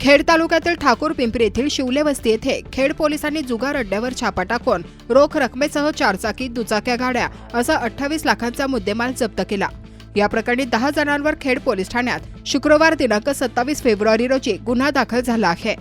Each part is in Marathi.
खेड तालुक्यातील ठाकूर पिंपरी येथील शिवले वस्ती येथे खेड पोलिसांनी जुगार अड्ड्यावर छापा टाकून रोख रकमेसह चारचाकी दुचाक्या गाड्या असा 28 लाखांचा मुद्देमाल जप्त केला। या प्रकरणी 10 जणांवर खेड पोलीस ठाण्यात शुक्रवार दिनांक 27 फेब्रुवारी रोजी गुन्हा दाखल झाला आहे।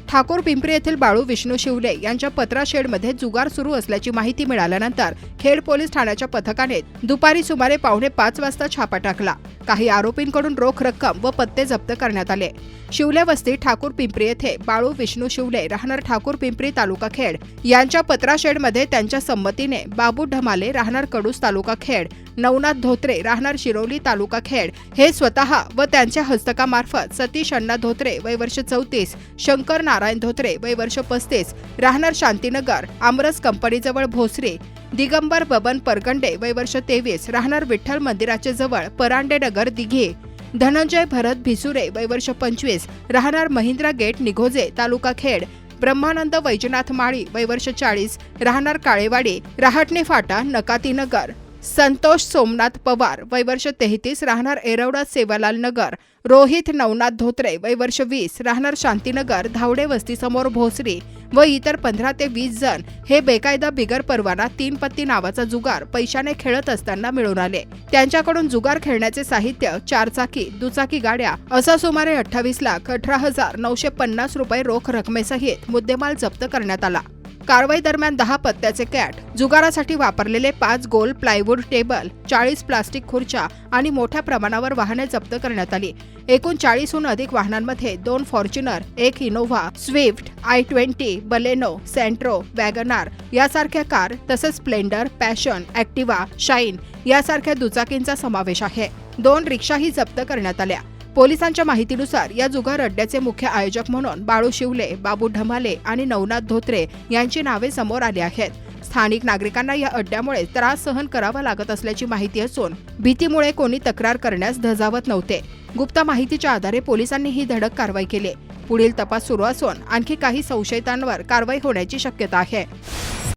ठाकूर पिंपरी येथील बाळू विष्णू शिवले यांच्या पत्रा शेडमध्ये जुगार सुरू असल्याची माहिती मिळाल्यानंतर खेड पोलीस ठाण्याच्या पथकाने दुपारी सुमारे 4:45 वाजता छापा टाकला। काही आरोपींकडून रोख रक्कम व पत्ते जप्त करण्यात आले। शिवले वस्ती ठाकूर पिंपरी येथे बाळू विष्णू शिवले राहणार ठाकूर पिंपरी तालुका खेड यांच्या पत्रा शेडमध्ये त्यांच्या संमतीने बाबू ढमाले राहणार कडूस तालुका खेड, नवनाथ धोत्रे राहणार शिरोली तालुका खेड हे स्वतः व त्यांच्या हस्तकामार्फत सतीश अण्णा धोत्रे वय वर्ष 34, शंकर नारायण धोत्रे वय वर्ष 35 राहणार शांतीनगर आमरस कंपनीजवळ भोसरी, दिगंबर बबन परगंडे वय वर्ष 23 राहणार विठ्ठल मंदिराचे जवळ परांडे नगर दिघे, धनंजय भरत भिसुरे वय वर्ष 25 राहणार महिंद्रा गेट निघोजे तालुका खेड, ब्रह्मानंद वैजनाथ माळी वय वर्ष 40 राहणार काळेवाडी रहाटणे फाटा नकाती नगर, संतोष सोमनाथ पवार वय वर्ष 33 राहणार एरवडा सेवालाल नगर, रोहित नवनाथ धोत्रे वय वर्ष 20 राहणार शांतीनगर धावडे वस्ती समोर भोसरी व इतर 15 ते 20 जण हे बेकायदा बिगर परवाना 3 पत्ती नावाचा जुगार पैशाने खेळत असताना मिळून आले। त्यांच्याकडून जुगार खेळण्याचे साहित्य, चारचाकी दुचाकी गाड्या असा सुमारे 28,18,950 रुपये रोख रकमेसहित मुद्देमाल जप्त करण्यात आला। कारवाई दरम्यान 10 पत्त्याचे कॅट, जुगारासाठी वापरलेले 5 गोल प्लायवूड टेबल, 40 प्लास्टिक खुर्च्या आणि मोठ्या प्रमाणावर वाहने जप्त करण्यात आली। एकूण 40हून अधिक वाहनांमध्ये 2 Fortuner, 1 Innova, Swift, i20, Baleno, Santro, WagonR यासारख्या कार तसेच स्प्लेंडर, पॅशन, ॲक्टिवा, शाईन यासारख्या दुचाकींचा समावेश आहे। 2 रिक्षाही जप्त करण्यात आल्या। पोलिसांच्या माहितीनुसार या जुगार अड्ड्याचे मुख्य आयोजक म्हणून बाळू शिवले, बाबू ढमाले आणि नवनाथ धोत्रे यांची नावे समोर आली आहेत। स्थानिक नागरिकांना या अड्ड्यामुळे त्रास सहन करावा लागत असल्याची माहिती असून भीतीमुळे कोणी तक्रार करण्यास धजावत नव्हते। गुप्त माहितीच्या आधारे पोलिसांनी ही धडक कारवाई केली। पुढील तपास सुरू असून आणखी काही संशयितांवर कारवाई होण्याची शक्यता आहे।